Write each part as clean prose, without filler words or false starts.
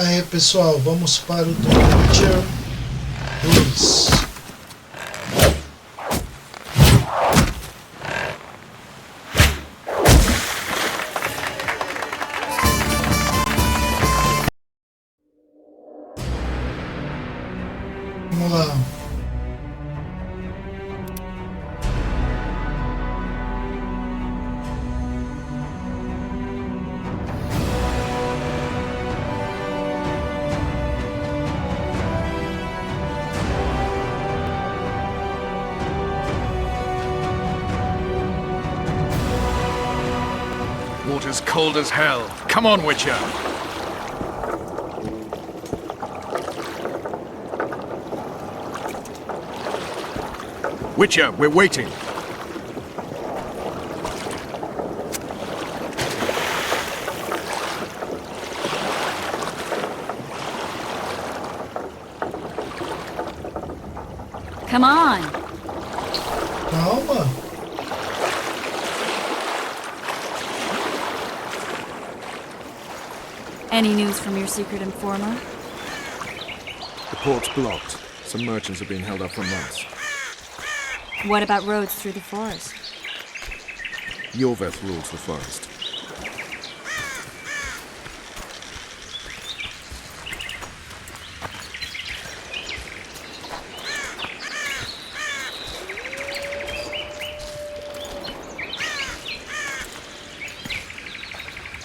Aí pessoal, vamos para o The Witcher 2. Vamos lá. Water's cold as hell. Come on, Witcher. Witcher, we're waiting. Come on. Calma. Any news from your secret informer? The port's blocked. Some merchants are being held up for months. What about roads through the forest? Yorveth rules the forest.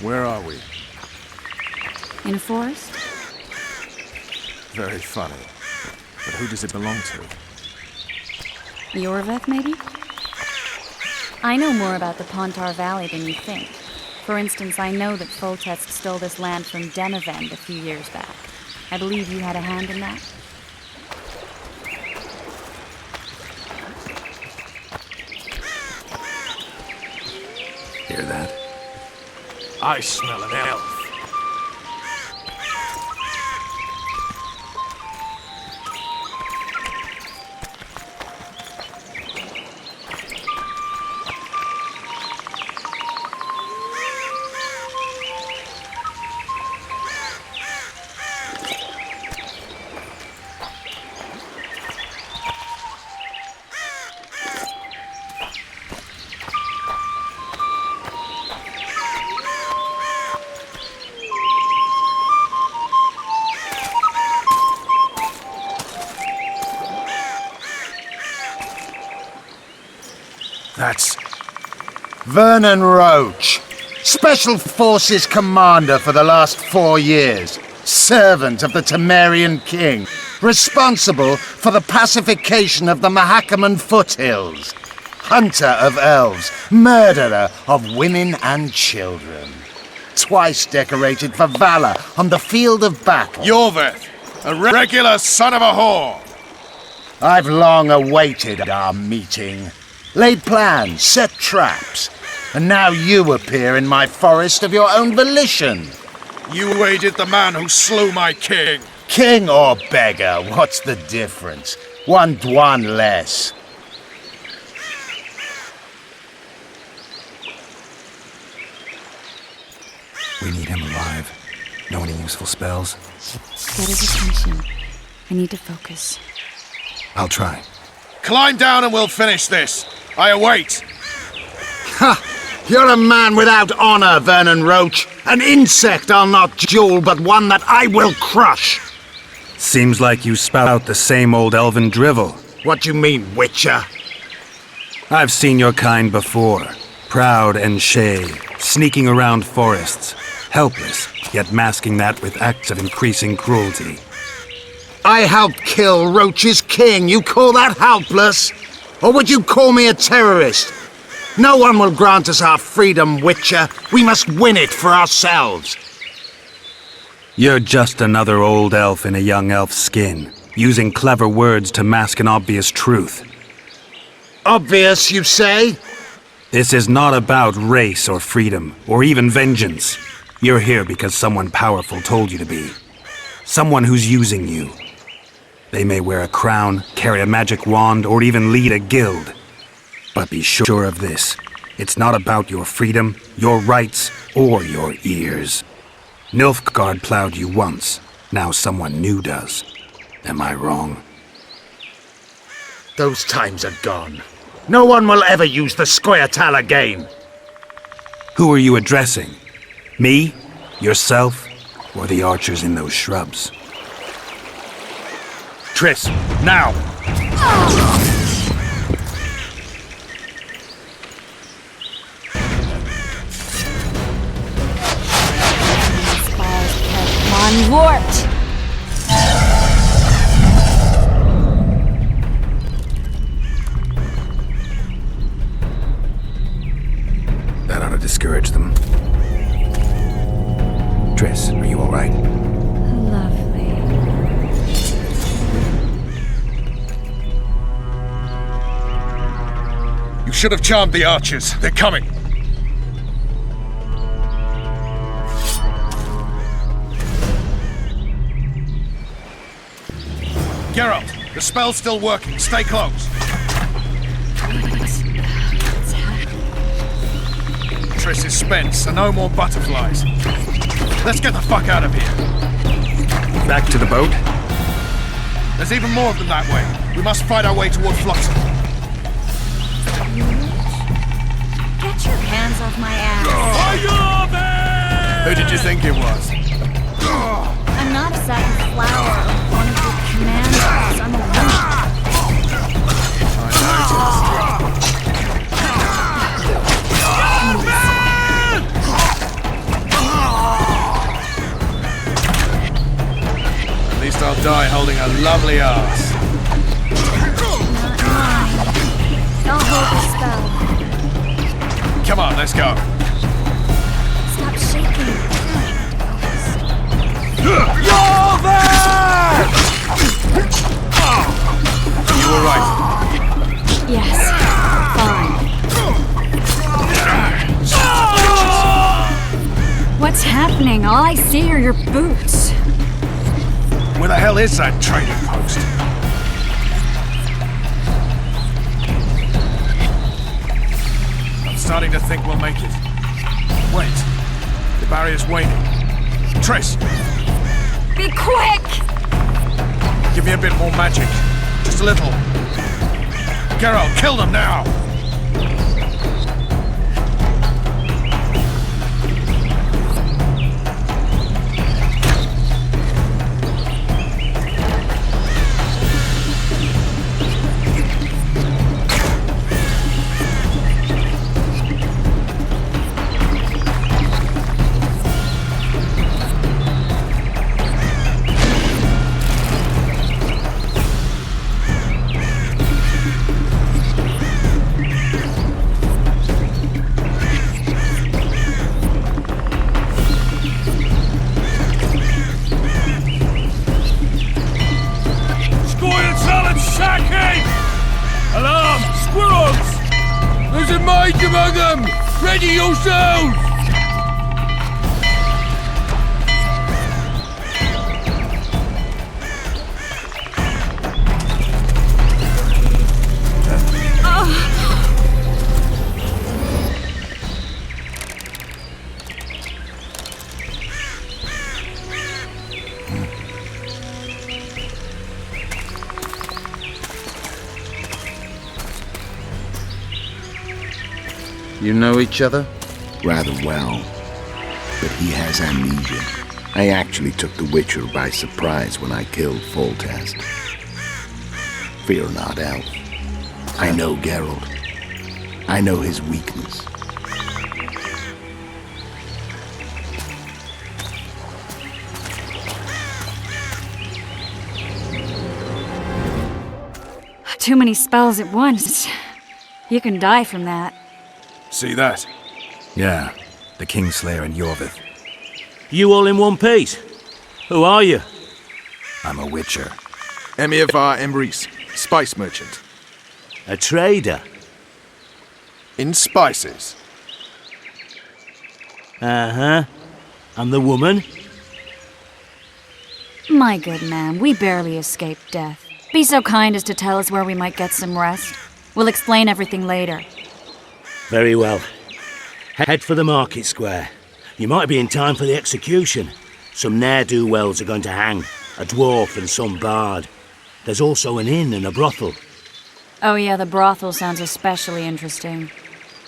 Where are we? In a forest? Very funny. But who does it belong to? Yorveth, maybe? I know more about the Pontar Valley than you think. For instance, I know that Foltest stole this land from Demavend a few years back. I believe you had a hand in that. Hear that? I smell an elf. That's Vernon Roach, Special Forces Commander for the last 4 years, servant of the Temerian King, responsible for the pacification of the Mahakaman foothills, hunter of elves, murderer of women and children, twice decorated for valor on the field of battle. Yorveth, a regular son of a whore. I've long awaited our meeting. Laid plans, set traps, and now you appear in my forest of your own volition. You aided the man who slew my king. King or beggar, what's the difference? One dwan less. We need him alive. Know any useful spells? Get his attention. I need to focus. I'll try. Climb down and we'll finish this. I await. Ha! You're a man without honor, Vernon Roach. An insect I'll not duel, but one that I will crush. Seems like you spout out the same old elven drivel. What do you mean, Witcher? I've seen your kind before. Proud and shay, sneaking around forests. Helpless, yet masking that with acts of increasing cruelty. I helped kill Roach's king. You call that helpless? Or would you call me a terrorist? No one will grant us our freedom, Witcher. We must win it for ourselves. You're just another old elf in a young elf's skin, using clever words to mask an obvious truth. Obvious, you say? This is not about race or freedom, or even vengeance. You're here because someone powerful told you to be. Someone who's using you. They may wear a crown, carry a magic wand, or even lead a guild. But be sure of this. It's not about your freedom, your rights, or your ears. Nilfgaard plowed you once. Now someone new does. Am I wrong? Those times are gone. No one will ever use the square tile again. Who are you addressing? Me? Yourself? Or the archers in those shrubs? Triss, now! On Lort! That ought to discourage them. Triss, are you all right? Lovely. You should have charmed the archers. They're coming. Geralt, the spell's still working. Stay close. Triss is spent, so no more butterflies. Let's get the fuck out of here. Back to the boat? There's even more of them that way. We must fight our way toward Flotsam. Get your hands off my ass. Who did you think it was? I'm not a satin flower or one of your commanders. I'm a woman. At least I'll die holding a lovely ass. Not mine. I'll hold the spell. Come on, let's go. Stop shaking. You're there! You were right. Yes. Fine. What's happening? All I see are your boots. Where the hell is that trading post? I'm starting to think we'll make it. Wait. The barrier's waning. Triss, Be quick! give me a bit more magic. Just a little. Geralt, kill them now! Alarm! Squirrels! There's a mage among them! Ready yourselves! You know each other? Rather well, but he has amnesia. I actually took the Witcher by surprise when I killed Foltest. Fear not, Elf. I know Geralt. I know his weakness. Too many spells at once. You can die from that. See that? Yeah, the Kingslayer and Yorvith. You all in one piece? Who are you? I'm a witcher. Emir var Emrys, spice merchant. A trader? In spices. Uh-huh. And the woman? My good man, we barely escaped death. Be so kind as to tell us where we might get some rest. We'll explain everything later. Very well. Head for the market square. You might be in time for the execution. Some ne'er-do-wells are going to hang. A dwarf and some bard. There's also an inn and a brothel. Oh yeah, the brothel sounds especially interesting.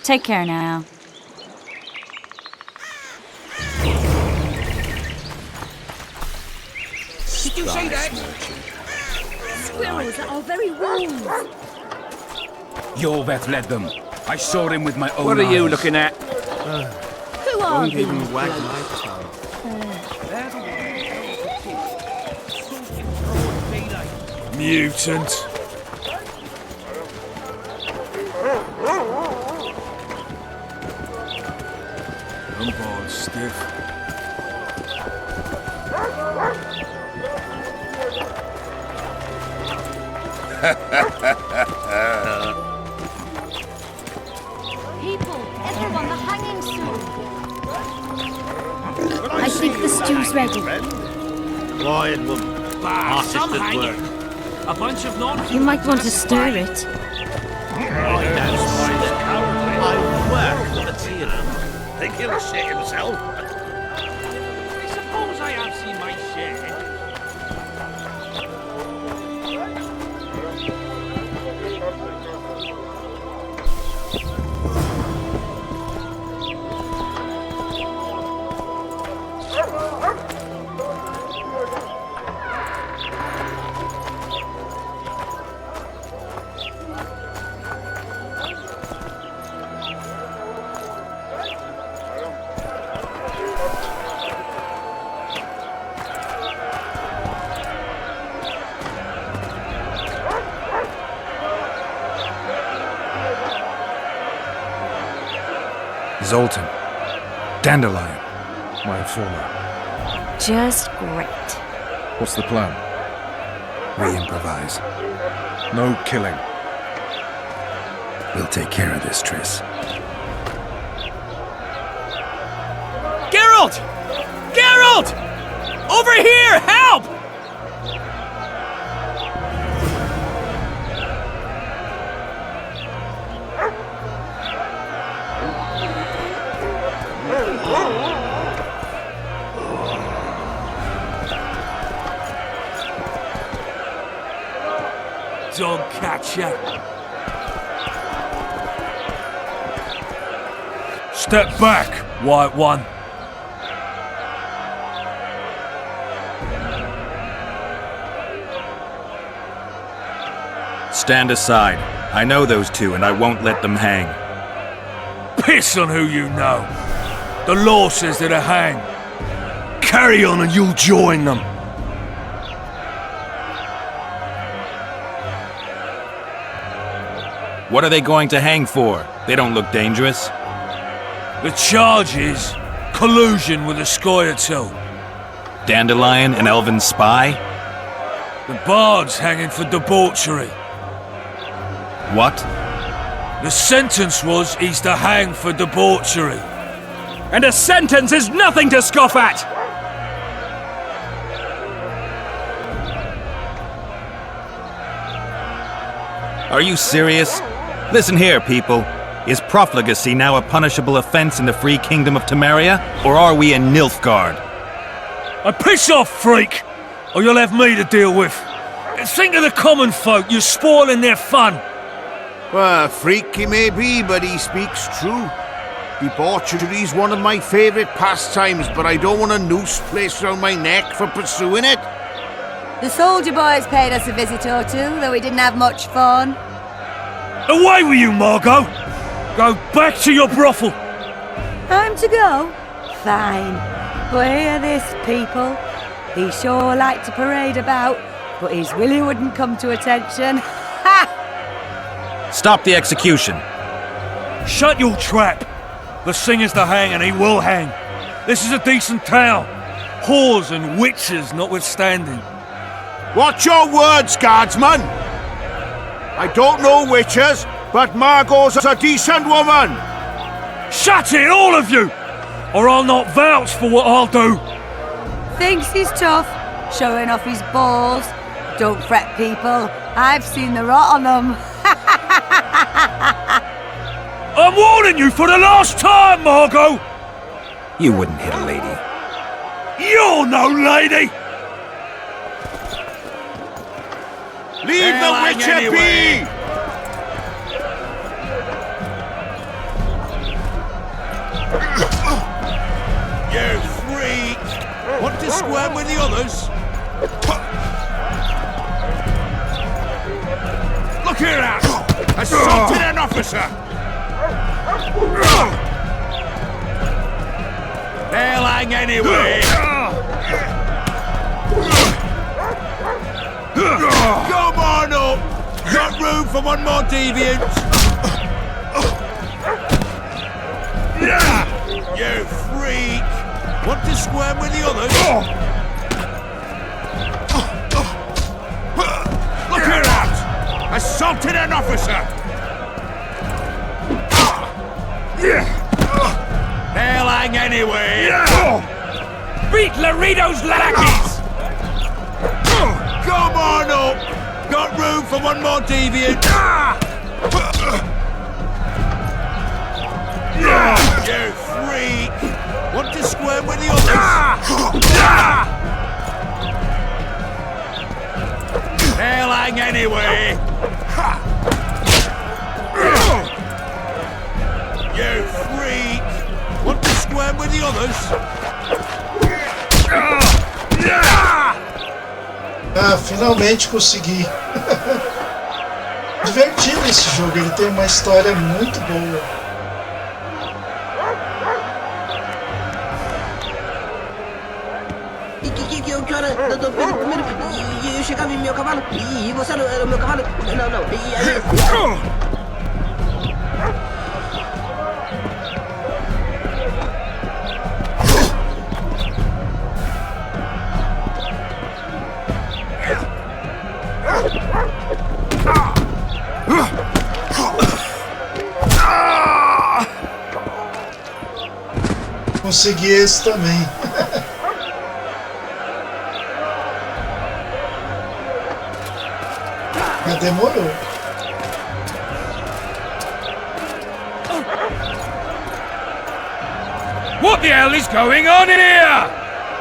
Take care now. Did you say that? Squirrels are very warm. You're that led them. I saw him with my own What are you eyes. looking at? Who are these? Wag my tongue. Mutant. I'm bored stiff. People, everyone, the hanging soon. I think the stew's ready. Quiet, woman. Some hanging. A bunch of non. You might want to stir it. I work for the tailor. Think he'll shit himself? I suppose I have seen my share. Zoltan. Dandelion. My informer. Just great. What's the plan? We improvise. No killing. We'll take care of this, Triss. Geralt! Geralt! Over here! Help! Dog catcher. Step back, White One. Stand aside. I know those two, and I won't let them hang. Piss on who you know. The law says they're to hang. Carry on and you'll join them. What are they going to hang for? They don't look dangerous. The charge is collusion with a Scoia'tael. Dandelion, an elven spy? The bard's hanging for debauchery. What? The sentence was he's to hang for debauchery. And a sentence is nothing to scoff at! Are you serious? Listen here, people. Is profligacy now a punishable offense in the free kingdom of Temeria? Or are we in Nilfgaard? Piss off, freak! Or you'll have me to deal with. Think of the common folk, you're spoiling their fun. Well, freak he may be, but he speaks true. Debauchery's one of my favourite pastimes, but I don't want a noose placed around my neck for pursuing it. The soldier boys paid us a visit or two, though we didn't have much fun. Away with you, Margot! Go back to your brothel! Time to go? Fine. But hear this, people. He sure liked to parade about, but his Willie wouldn't come to attention. Ha! Stop the execution. Shut your trap! The singer's to hang and he will hang. This is a decent town. Whores and witches notwithstanding. Watch your words, guardsman! I don't know witches, but Margot's a decent woman! Shut it, all of you! Or I'll not vouch for what I'll do! Thinks he's tough, showing off his balls. Don't fret, people. I've seen the rot on them. I'm warning you for the last time, Margot! You wouldn't hit a lady. You You're no lady! Leave the witcher be! You freak! Want to squirm with the others? Look here, ass! Assaulted an officer! They'll hang anyway! Come on up! Got room for one more deviant! You freak! Want to squirm with the others? Look her out! Assaulted an officer! They'll hang anyway! Beat Laredo's lackeys! Come on up! Got room for one more deviant! You freak! Want to squirm with the others? They'll hang anyway! You freak! Want to squirm with the others? Ah, finalmente consegui. Divertido esse jogo, ele tem uma história muito boa. Que hora? Primeiro, eu chegava em meu cavalo e você era o meu cavalo? Não. E aí... Consegui esse também. Mas demorou. What the hell is going on here?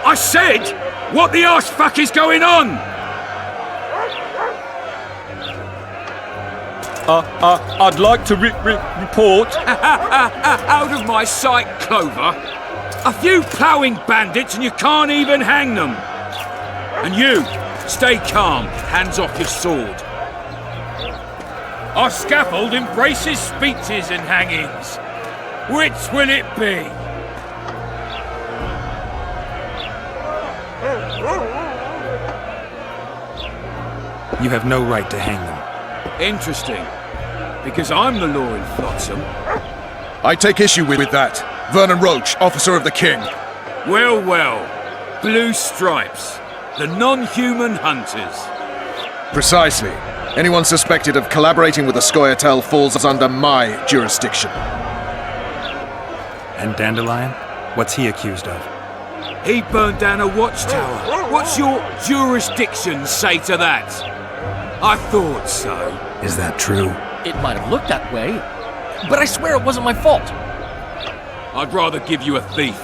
I said, what the arse fuck is going on? I'd like to report out of my sight, Clover. A few ploughing bandits and you can't even hang them. And you, stay calm, hands off your sword. Our scaffold embraces speeches and hangings. Which will it be? You have no right to hang them. Interesting. Because I'm the law in Flotsam. I take issue with that. Vernon Roach, officer of the king. Well. Blue stripes. The non-human hunters. Precisely. Anyone suspected of collaborating with the Scoia'tael falls under my jurisdiction. And Dandelion? What's he accused of? He burned down a watchtower. What's your jurisdiction say to that? I thought so. Is that true? It might have looked that way, but I swear it wasn't my fault. I'd rather give you a thief.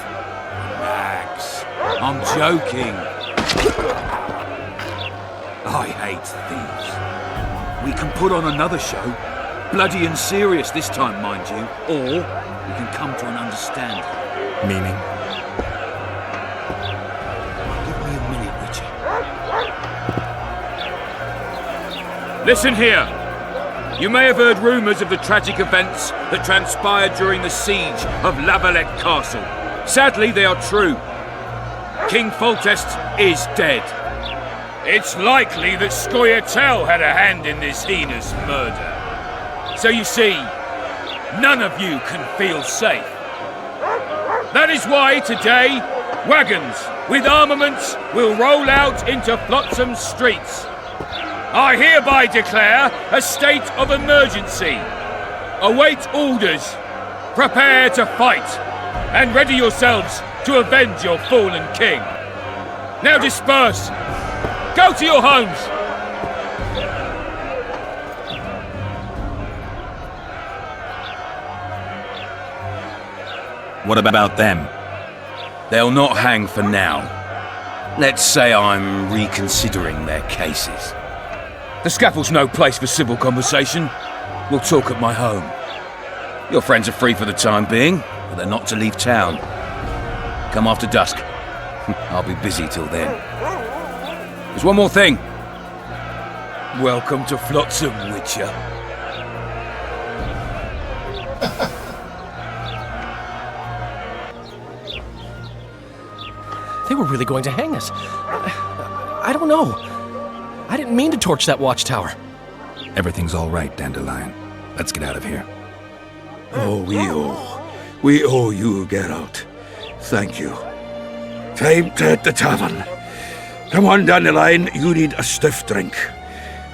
Max, I'm joking. I hate thieves. We can put on another show. Bloody and serious this time, mind you. Or we can come to an understanding. Meaning? Give me a minute, Richard. Listen here. You may have heard rumours of the tragic events that transpired during the siege of Lavalette Castle. Sadly, they are true. King Foltest is dead. It's likely that Scoia'tael had a hand in this heinous murder. So you see, none of you can feel safe. That is why today, wagons with armaments will roll out into Flotsam's streets. I hereby declare a state of emergency. Await orders. Prepare to fight. And ready yourselves to avenge your fallen king. Now disperse. Go to your homes. What about them? They'll not hang for now. Let's say I'm reconsidering their cases. The scaffold's no place for civil conversation. We'll talk at my home. Your friends are free for the time being, but they're not to leave town. Come after dusk. I'll be busy till then. There's one more thing. Welcome to Flotsam, Witcher. They were really going to hang us. I don't know. I didn't mean to torch that watchtower. Everything's all right, Dandelion. Let's get out of here. Oh, we owe you, Geralt. Thank you. Time to hit the tavern. Come on, Dandelion, you need a stiff drink.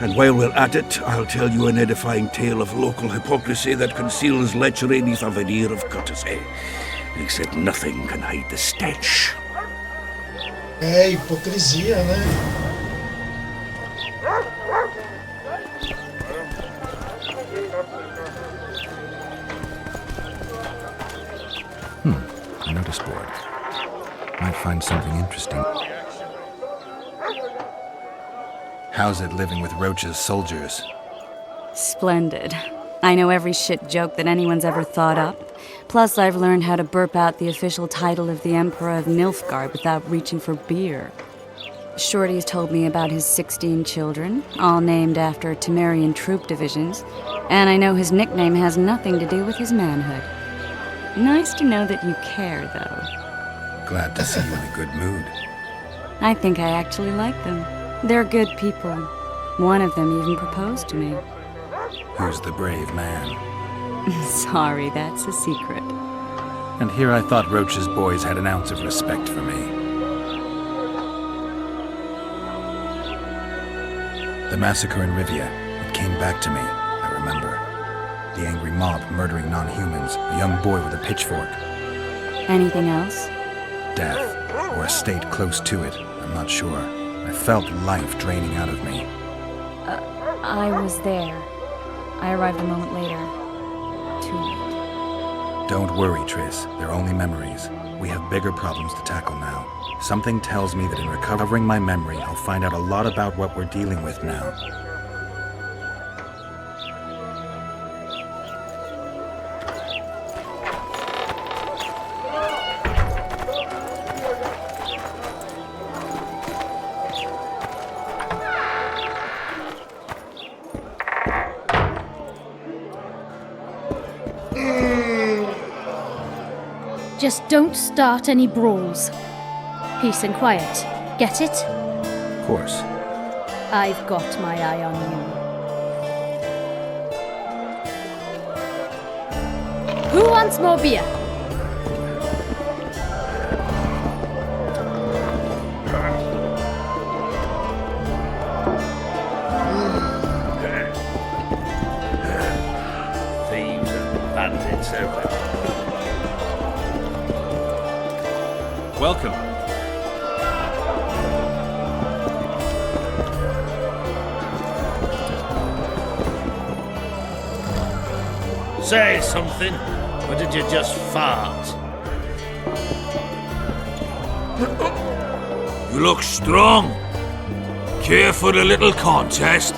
And while we're at it, I'll tell you an edifying tale of local hypocrisy that conceals lechery beneath a veneer of courtesy. Except nothing can hide the stench. É hipocrisia, né? A notice board. Might find something interesting. How's it living with Roach's soldiers? Splendid. I know every shit joke that anyone's ever thought up. Plus, I've learned how to burp out the official title of the Emperor of Nilfgaard without reaching for beer. Shorty's told me about his 16 children, all named after Temerian troop divisions, and I know his nickname has nothing to do with his manhood. Nice to know that you care, though. Glad to see you in a good mood. I think I actually like them. They're good people. One of them even proposed to me. Who's the brave man? Sorry, that's a secret. And here I thought Roach's boys had an ounce of respect for me. The massacre in Rivia, it came back to me, I remember. The angry mob murdering non-humans, a young boy with a pitchfork. Anything else? Death, or a state close to it, I'm not sure. I felt life draining out of me. I was there. I arrived a moment later. Too late. Don't worry, Triss. They're only memories. We have bigger problems to tackle now. Something tells me that in recovering my memory, I'll find out a lot about what we're dealing with now. Just don't start any brawls. Peace and quiet. Get it? Of course. I've got my eye on you. Who wants more beer? Thieves and bandits everywhere. Welcome. Say something, or did you just fart? You look strong. Care for a little contest?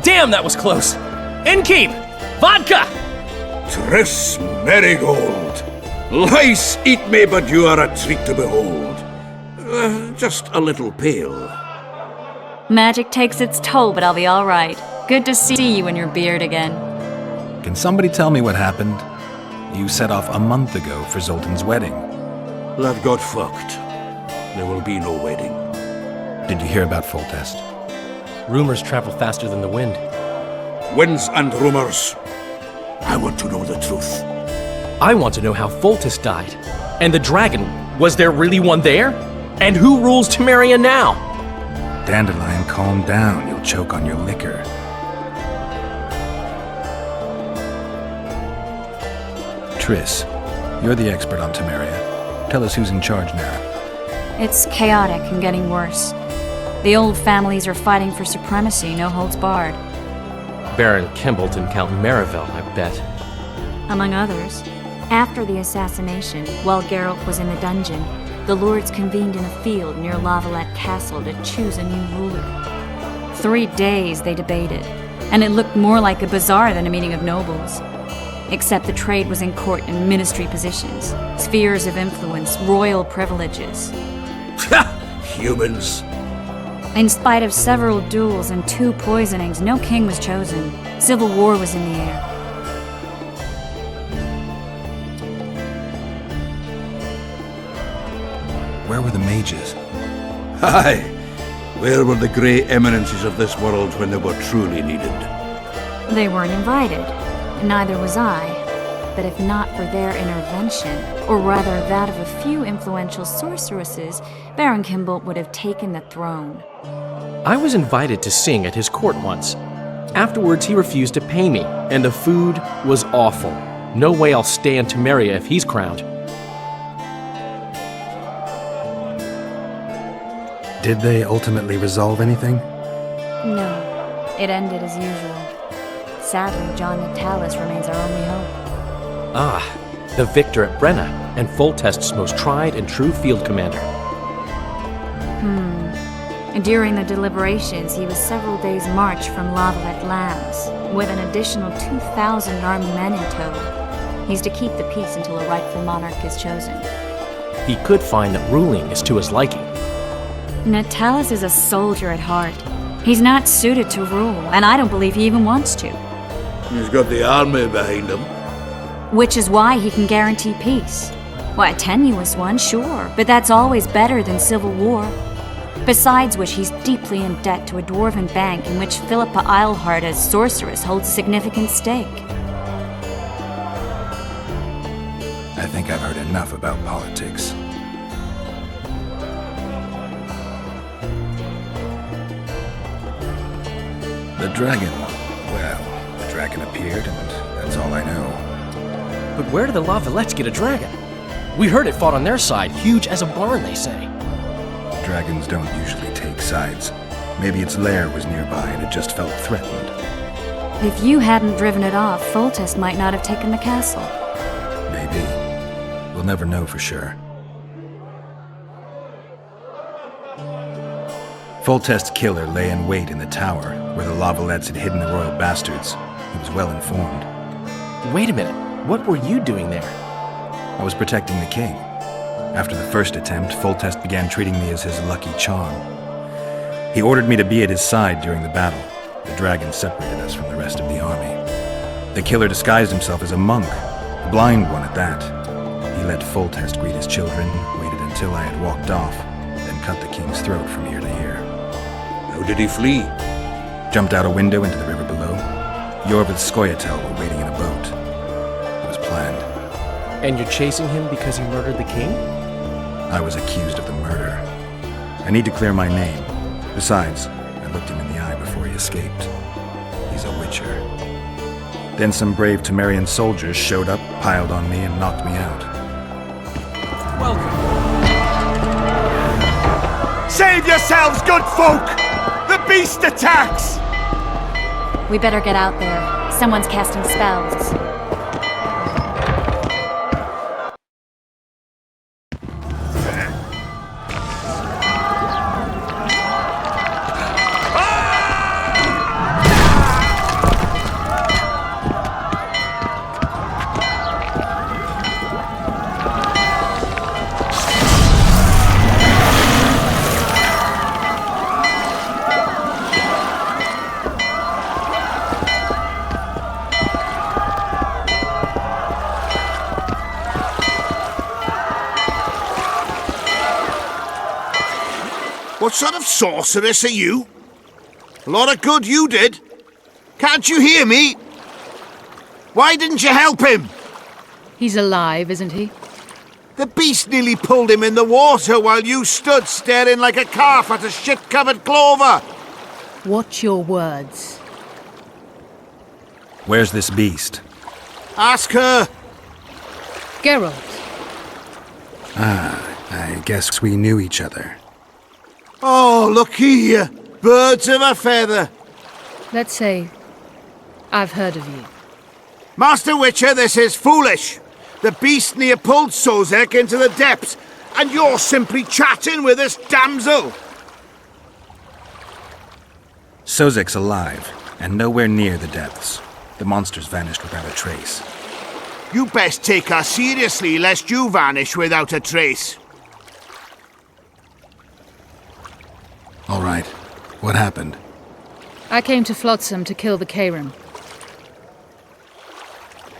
Damn, that was close! Innkeep! Vodka! Triss Merigold. Lice eat me, but you are a treat to behold. Just a little pale. Magic takes its toll, but I'll be all right. Good to see you in your beard again. Can somebody tell me what happened? You set off a month ago for Zoltan's wedding. That got fucked. There will be no wedding. Did you hear about Foltest? Rumors travel faster than the wind. Winds and rumors. I want to know the truth. I want to know how Foltest died. And the dragon, was there really one there? And who rules Temeria now? Dandelion, calm down. You'll choke on your liquor. Triss, you're the expert on Temeria. Tell us who's in charge now. It's chaotic and getting worse. The old families are fighting for supremacy, no holds barred. Baron Kimbalt and Count Merigold, I bet. Among others. After the assassination, while Geralt was in the dungeon, the lords convened in a field near Lavalette Castle to choose a new ruler. 3 days they debated, and it looked more like a bazaar than a meeting of nobles. Except the trade was in court and ministry positions, spheres of influence, royal privileges. Humans. In spite of several duels and 2 poisonings, no king was chosen. Civil war was in the air. Where were the mages? Aye. Where were the great eminences of this world when they were truly needed? They weren't invited. Neither was I. But if not for their intervention, or rather that of a few influential sorceresses, Baron Kimbalt would have taken the throne. I was invited to sing at his court once. Afterwards, he refused to pay me, and the food was awful. No way I'll stay in Temeria if he's crowned. Did they ultimately resolve anything? No. It ended as usual. Sadly, John Natalis remains our only hope. Ah, the victor at Brenna, and Foltest's most tried and true field commander. During the deliberations, he was several days' march from Lavalette lands, with an additional 2,000 armed men in tow. He's to keep the peace until a rightful monarch is chosen. He could find that ruling is to his liking. Natalis is a soldier at heart. He's not suited to rule, and I don't believe he even wants to. He's got the army behind him. Which is why he can guarantee peace. Why, a tenuous one, sure, but that's always better than civil war. Besides which, he's deeply in debt to a dwarven bank in which Philippa Eilhart as sorceress holds a significant stake. I think I've heard enough about politics. The dragon. Well, the dragon appeared, and that's all I know. But where did the Lavalettes get a dragon? We heard it fought on their side, huge as a barn, they say. Dragons don't usually take sides. Maybe its lair was nearby and it just felt threatened. If you hadn't driven it off, Foltest might not have taken the castle. Maybe. We'll never know for sure. Foltest's killer lay in wait in the tower, where the Lavalettes had hidden the royal bastards. He was well informed. Wait a minute. What were you doing there? I was protecting the king. After the first attempt, Foltest began treating me as his lucky charm. He ordered me to be at his side during the battle. The dragon separated us from the rest of the army. The killer disguised himself as a monk, a blind one at that. He let Foltest greet his children, waited until I had walked off, then cut the king's throat from ear to ear. How did he flee? Jumped out a window into the river below. Yorvith Skoyatel were waiting in a boat. It was planned. And you're chasing him because he murdered the king? I was accused of the murder. I need to clear my name. Besides, I looked him in the eye before he escaped. He's a witcher. Then some brave Temerian soldiers showed up, piled on me, and knocked me out. Welcome. Save yourselves, good folk! The beast attacks! We better get out there. Someone's casting spells. What sort of sorceress are you? A lot of good you did. Can't you hear me? Why didn't you help him? He's alive, isn't he? The beast nearly pulled him in the water while you stood staring like a calf at a shit-covered clover. Watch your words. Where's this beast? Ask her. Geralt. I guess we knew each other. Oh, look here. Birds of a feather. Let's say I've heard of you. Master Witcher, this is foolish. The beast near pulled Sozek into the depths, and you're simply chatting with this damsel. Sozek's alive, and nowhere near the depths. The monster's vanished without a trace. You best take her seriously, lest you vanish without a trace. All right. What happened? I came to Flotsam to kill the Keiran.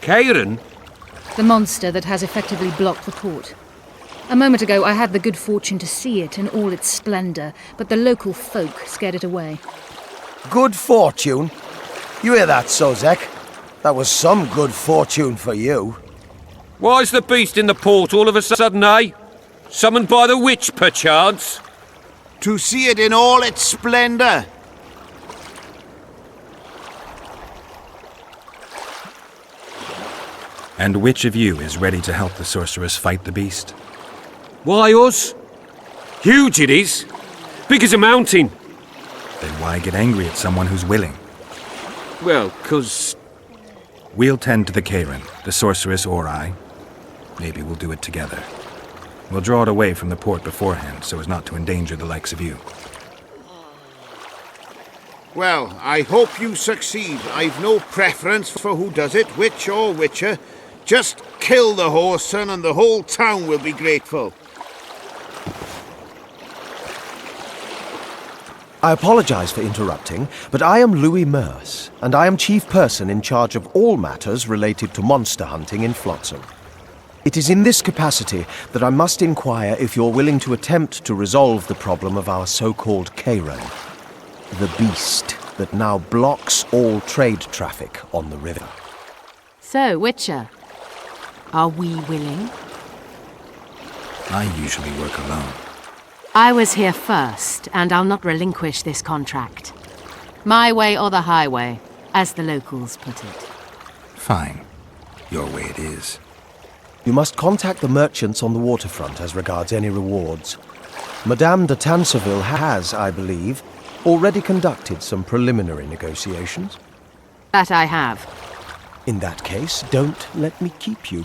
Keiran? The monster that has effectively blocked the port. A moment ago, I had the good fortune to see it in all its splendor, but the local folk scared it away. Good fortune? You hear that, Sozek? That was some good fortune for you. Why's the beast in the port all of a sudden, eh? Summoned by the witch, perchance? To see it in all its splendor. And which of you is ready to help the sorceress fight the beast? Why us? Huge it is. Big as a mountain. Then why get angry at someone who's willing? Well, 'cause... We'll tend to the Keiran, the sorceress or I. Maybe we'll do it together. We'll draw it away from the port beforehand so as not to endanger the likes of you. Well, I hope you succeed. I've no preference for who does it, witch or witcher. Just kill the whoreson and the whole town will be grateful. I apologize for interrupting, but I am Louis Merce, and I am chief person in charge of all matters related to monster hunting in Flotsam. It is in this capacity that I must inquire if you're willing to attempt to resolve the problem of our so-called Keiran, the beast that now blocks all trade traffic on the river. So, Witcher, are we willing? I usually work alone. I was here first, and I'll not relinquish this contract. My way or the highway, as the locals put it. Fine. Your way it is. You must contact the merchants on the waterfront as regards any rewards. Madame de Tanseville has, I believe, already conducted some preliminary negotiations. That I have. In that case, don't let me keep you.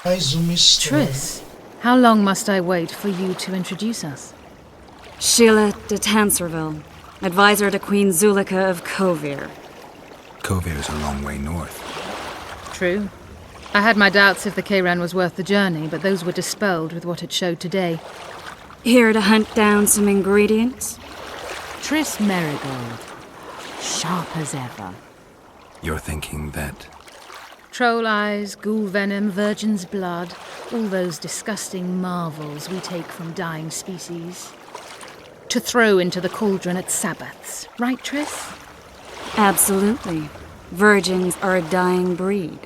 Triss, how long must I wait for you to introduce us? Sheila de Tanserville, advisor to Queen Zulika of Kovir. Kovir's a long way north. True. I had my doubts if the Keiran was worth the journey, but those were dispelled with what it showed today. Here to hunt down some ingredients? Triss Merigold, sharp as ever. You're thinking that... Troll eyes, ghoul venom, virgin's blood, all those disgusting marvels we take from dying species. To throw into the cauldron at Sabbaths, right, Triss? Absolutely. Virgins are a dying breed.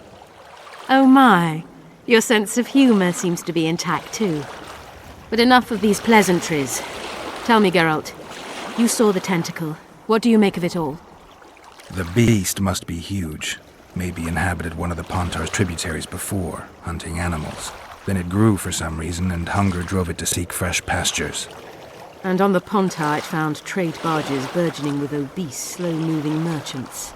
Oh my, your sense of humor seems to be intact too. But enough of these pleasantries. Tell me, Geralt, you saw the tentacle. What do you make of it all? The beast must be huge. Maybe inhabited one of the Pontar's tributaries before, hunting animals. Then it grew for some reason, and hunger drove it to seek fresh pastures. And on the Pontar it found trade barges burgeoning with obese, slow-moving merchants.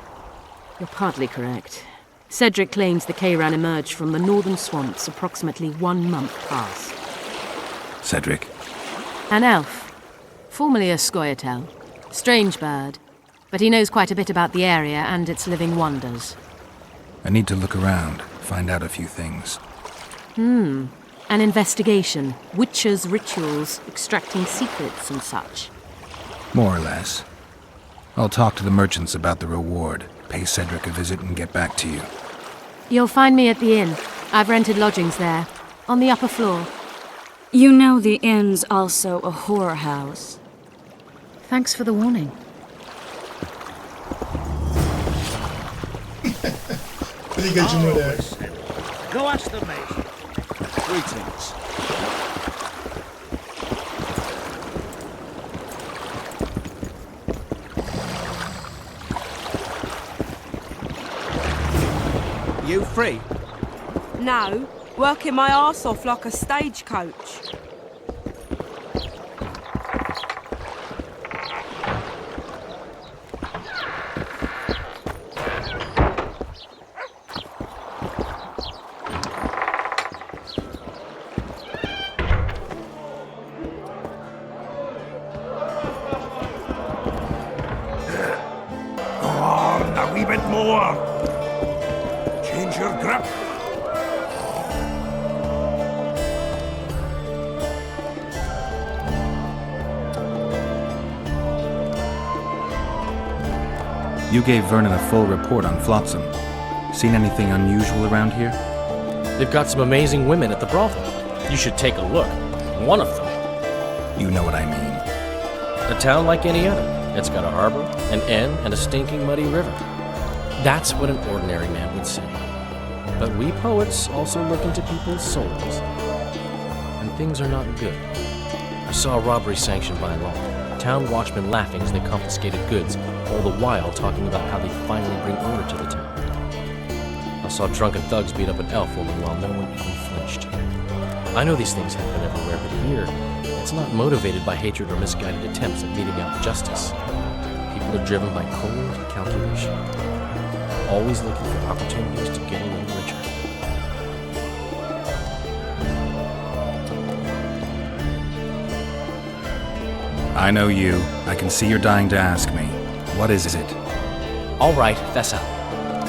You're partly correct. Cedric claims the Keiran emerged from the northern swamps approximately 1 month past. Cedric? An elf. Formerly a Scoia'tael. Strange bird. But he knows quite a bit about the area and its living wonders. I need to look around, find out a few things. An investigation. Witches' rituals, extracting secrets and such. More or less. I'll talk to the merchants about the reward, pay Cedric a visit and get back to you. You'll find me at the inn. I've rented lodgings there, on the upper floor. You know the inn's also a whorehouse. Thanks for the warning. briga de mulher. Go ask the mate. Greetings. You free? No, working my arse off like a stagecoach. A wee bit more. Change your grip. You gave Vernon a full report on Flotsam. Seen anything unusual around here? They've got some amazing women at the brothel. You should take a look. One of them. You know what I mean. A town like any other. It's got a harbor, an inn, and a stinking muddy river. That's what an ordinary man would say. But we poets also look into people's souls. And things are not good. I saw a robbery sanctioned by law. Town watchmen laughing as they confiscated goods, all the while talking about how they finally bring order to the town. I saw drunken thugs beat up an elf woman while no one even flinched. I know these things happen everywhere, but here, it's not motivated by hatred or misguided attempts at meting out justice. People are driven by cold calculation, always looking for opportunities to get a little richer. I know you. I can see you're dying to ask me. What is it? All right, Thessa.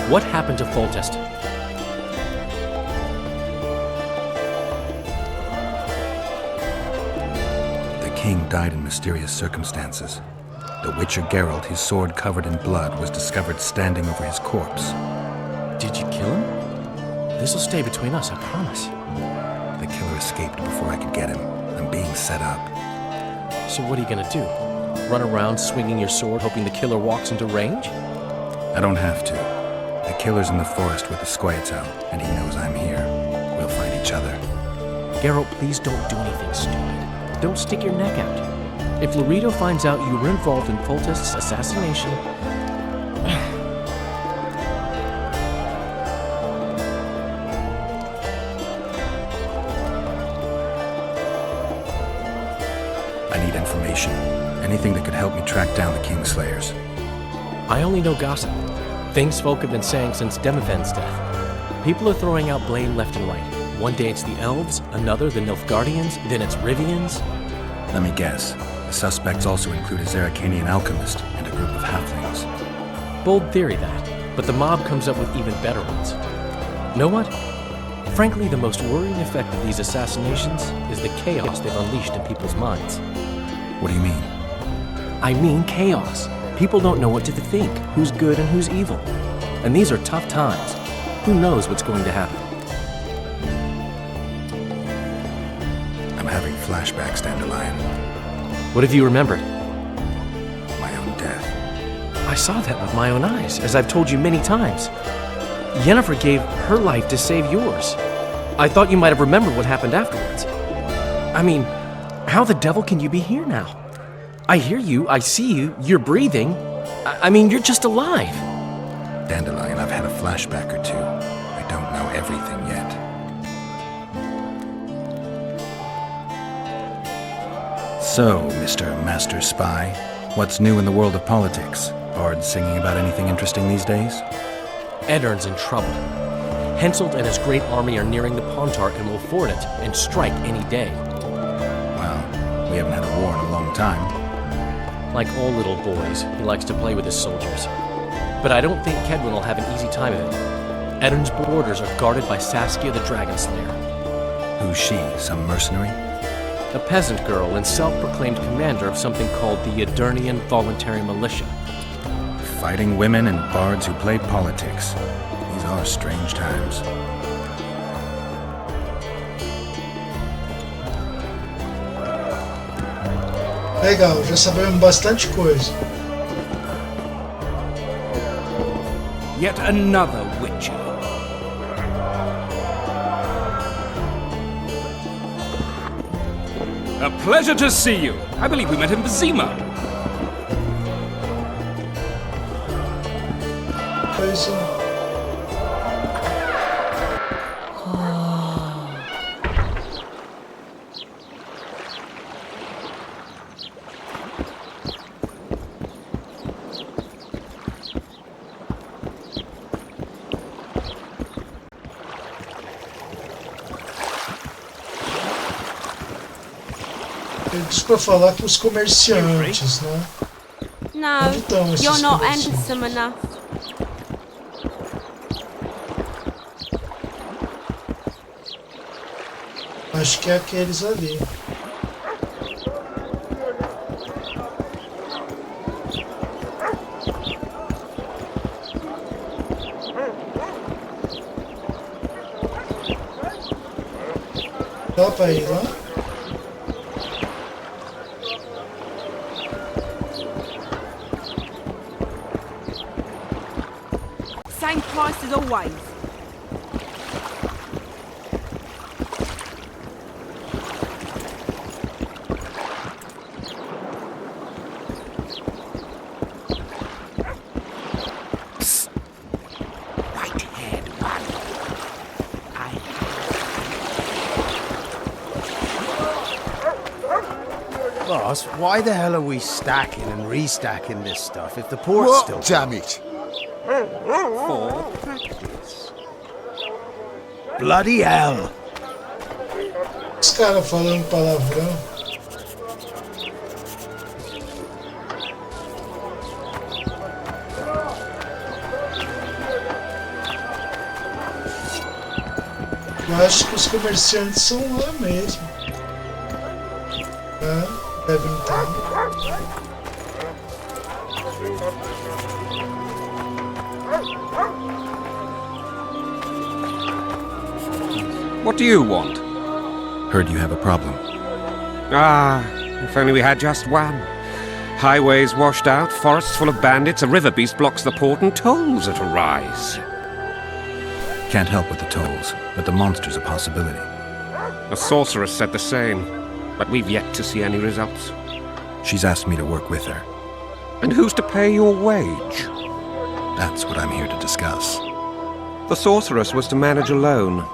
What happened to Foltest? The king died in mysterious circumstances. The witcher Geralt, his sword covered in blood, was discovered standing over his corpse. Did you kill him? This'll stay between us, I promise. The killer escaped before I could get him. I'm being set up. So what are you gonna do? Run around swinging your sword, hoping the killer walks into range? I don't have to. The killer's in the forest with the Squayatel, and he knows I'm here. We'll find each other. Geralt, please don't do anything stupid. Don't stick your neck out. If Laredo finds out you were involved in Foltest's assassination... I need information. Anything that could help me track down the Kingslayers. I only know gossip. Things folk have been saying since Demiven's death. People are throwing out blame left and right. One day it's the elves, another the Nilfgaardians, then it's Rivians. Let me guess. The suspects also include a Zerrikanian alchemist and a group of halflings. Bold theory, that. But the mob comes up with even better ones. Know what? Frankly, the most worrying effect of these assassinations is the chaos they've unleashed in people's minds. What do you mean? I mean chaos. People don't know what to think, who's good and who's evil. And these are tough times. Who knows what's going to happen? I'm having flashbacks, Dandelion. What have you remembered? My own death. I saw that with my own eyes, as I've told you many times. Yennefer gave her life to save yours. I thought you might have remembered what happened afterwards. I mean, how the devil can you be here now? I hear you, I see you, you're breathing. I mean, you're just alive. Dandelion, I've had a flashback or two. I don't know everything yet. So, Mr. Master Spy, what's new in the world of politics? Bards singing about anything interesting these days? Eddern's in trouble. Henselt and his great army are nearing the Pontar and will ford it and strike any day. Well, we haven't had a war in a long time. Like all little boys, he likes to play with his soldiers. But I don't think Kedwin will have an easy time of it. Eddern's borders are guarded by Saskia the Dragon Slayer. Who's she? Some mercenary? A peasant girl and self-proclaimed commander of something called the Edirnian Voluntary Militia. Fighting women and bards who play politics. These are strange times. Legal, já sabemos bastante coisa. Yet another witcher. Pleasure to see you. I believe we met in Zima. Pois é. Isso pra falar com os comerciantes, né? No, Onde estão esses you're not comerciantes? handsome enough. Acho que é aqueles ali. Dá pra ir lá? Same price as always. Boss, why the hell are we stacking and restacking this stuff if the port's still... Damn it! For practice. Bloody hell! Os caras falando palavrão. Eu acho que os comerciantes são lá mesmo. É, devem estar. What do you want? Heard you have a problem. Ah, if only we had just one. Highways washed out, forests full of bandits, a river beast blocks the port, and tolls at a rise. Can't help with the tolls, but the monster's a possibility. The sorceress said the same, but we've yet to see any results. She's asked me to work with her. And who's to pay your wage? That's what I'm here to discuss. The sorceress was to manage alone.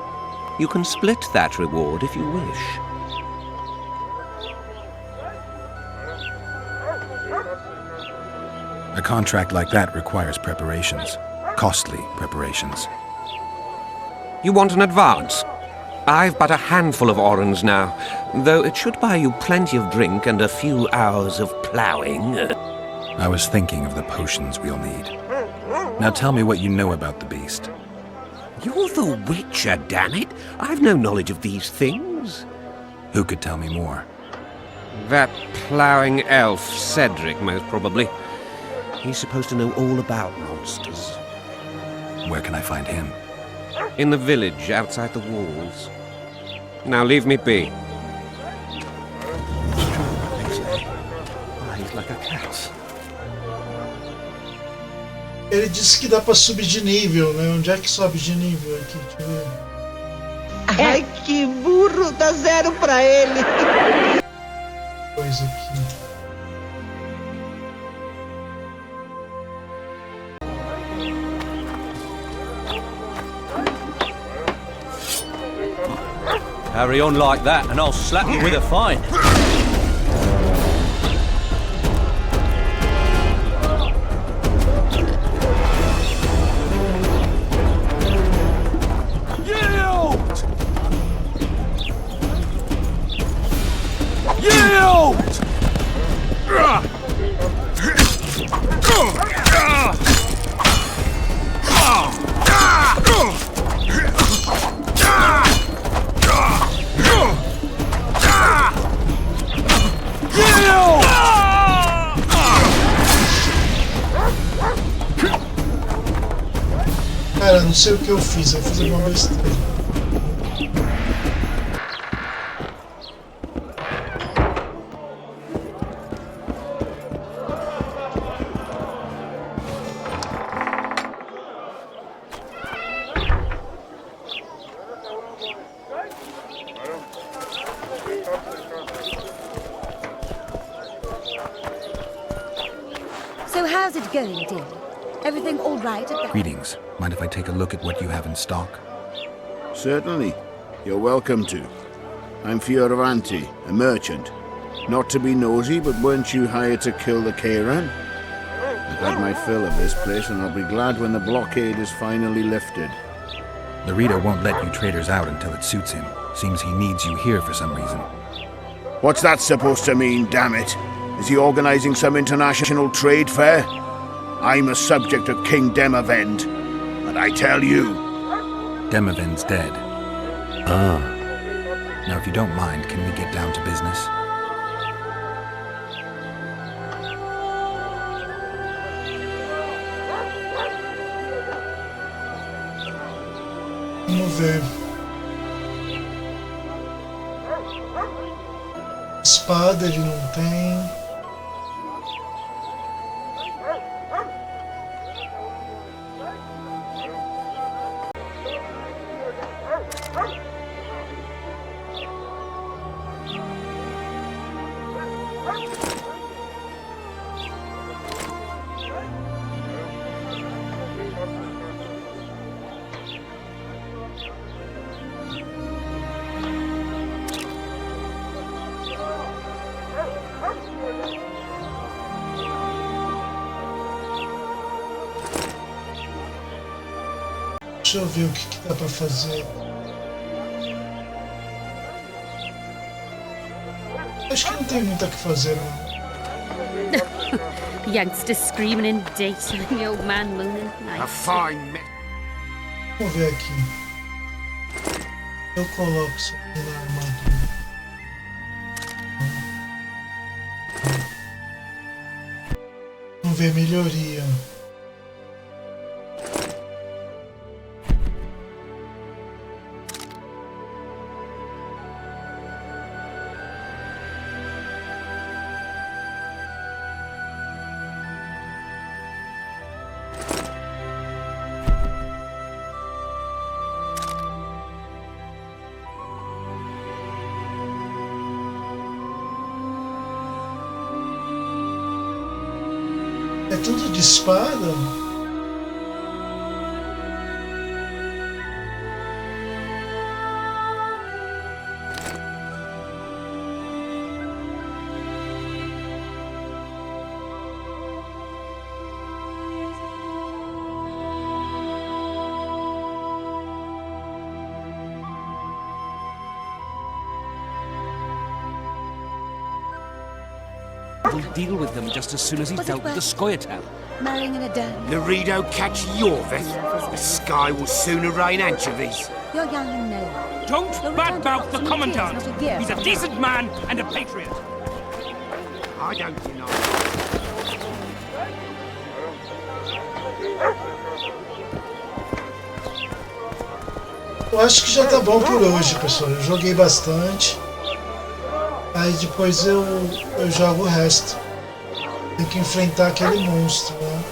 You can split that reward if you wish. A contract like that requires preparations. Costly preparations. You want an advance? I've but a handful of orens now, though it should buy you plenty of drink and a few hours of ploughing. I was thinking of the potions we'll need. Now tell me what you know about the beast. You're the Witcher, damn it! I've no knowledge of these things. Who could tell me more? That ploughing elf, Cedric, most probably. He's supposed to know all about monsters. Where can I find him? In the village, outside the walls. Now leave me be. He's like a cat. Ele disse que dá pra subir de nível, né? Onde é que sobe de nível aqui? Deixa eu ver. Ai, que burro! Dá 0 pra ele! Coisa aqui. Carry on like that and I'll slap you with a fine. Cara, não sei o que eu fiz uma besteira. going, dear? Everything all right at the... Greetings. Mind if I take a look at what you have in stock? Certainly. You're welcome to. I'm Fioravanti, a merchant. Not to be nosy, but weren't you hired to kill the Kairan? I've had my fill of this place, and I'll be glad when the blockade is finally lifted. The reader won't let you traders out until it suits him. Seems he needs you here for some reason. What's that supposed to mean, damn it? Is he organizing some international trade fair? I'm a subject of King Demavend, and I tell you... Demavend's dead. Ah. Now, if you don't mind, can we get down to business? Vamos ver. Espada ele não tem. Deixa eu ver o que dá pra fazer. Acho que não tem muito o que fazer, não. Youngster screaming in daytime, the old man moaning at night. A fine... Vamos ver aqui. Eu coloco isso aqui na armadura. Vamos ver melhoria. É tudo de espada? We'll deal with them just as soon as he's dealt with the Scoia'tael. Marrying in a den. Laredo catch Yorvith? The sky will sooner rain anchovies. You're young and know. Don't badmouth the Commandant! Not a year. He's a decent man and a patriot. I don't deny. Eu acho que já tá bom por hoje, pessoal. Eu joguei bastante. Aí depois eu jogo o resto. Tem que enfrentar aquele monstro, né?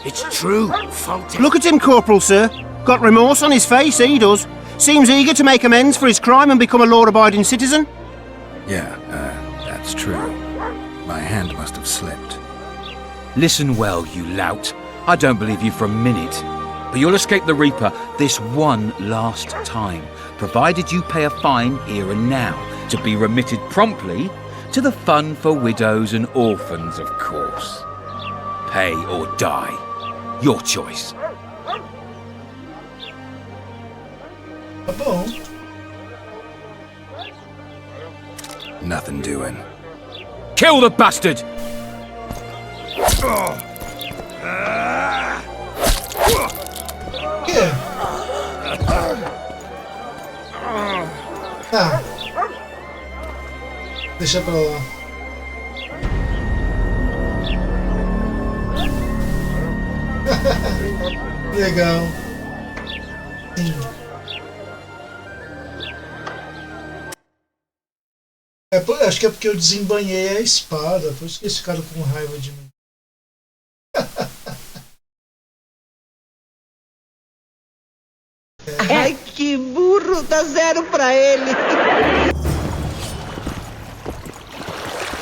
It's true. Look at him, Corporal, sir. Got remorse on his face, he does. Seems eager to make amends for his crime and become a law-abiding citizen. Yeah, that's true. My hand must have slipped. Listen well, you lout. I don't believe you for a minute. But you'll escape the Reaper this one last time, provided you pay a fine here and now, to be remitted promptly to the Fund for Widows and Orphans, of course. Pay or die. Your choice. Tá bom. Nothing doing. Kill the bastard! Que? Ah. Deixa pra lá. Legal. Sim. Acho que é porque eu desembanhei a espada, por isso que eles ficaram com raiva de mim. Ai, que burro! Dá 0 pra ele!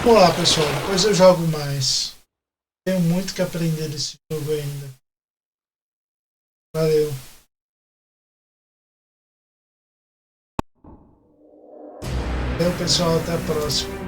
Vamos lá, pessoal. Depois eu jogo mais. Tenho muito que aprender desse jogo ainda. Valeu. Valeu, pessoal. Até a próxima.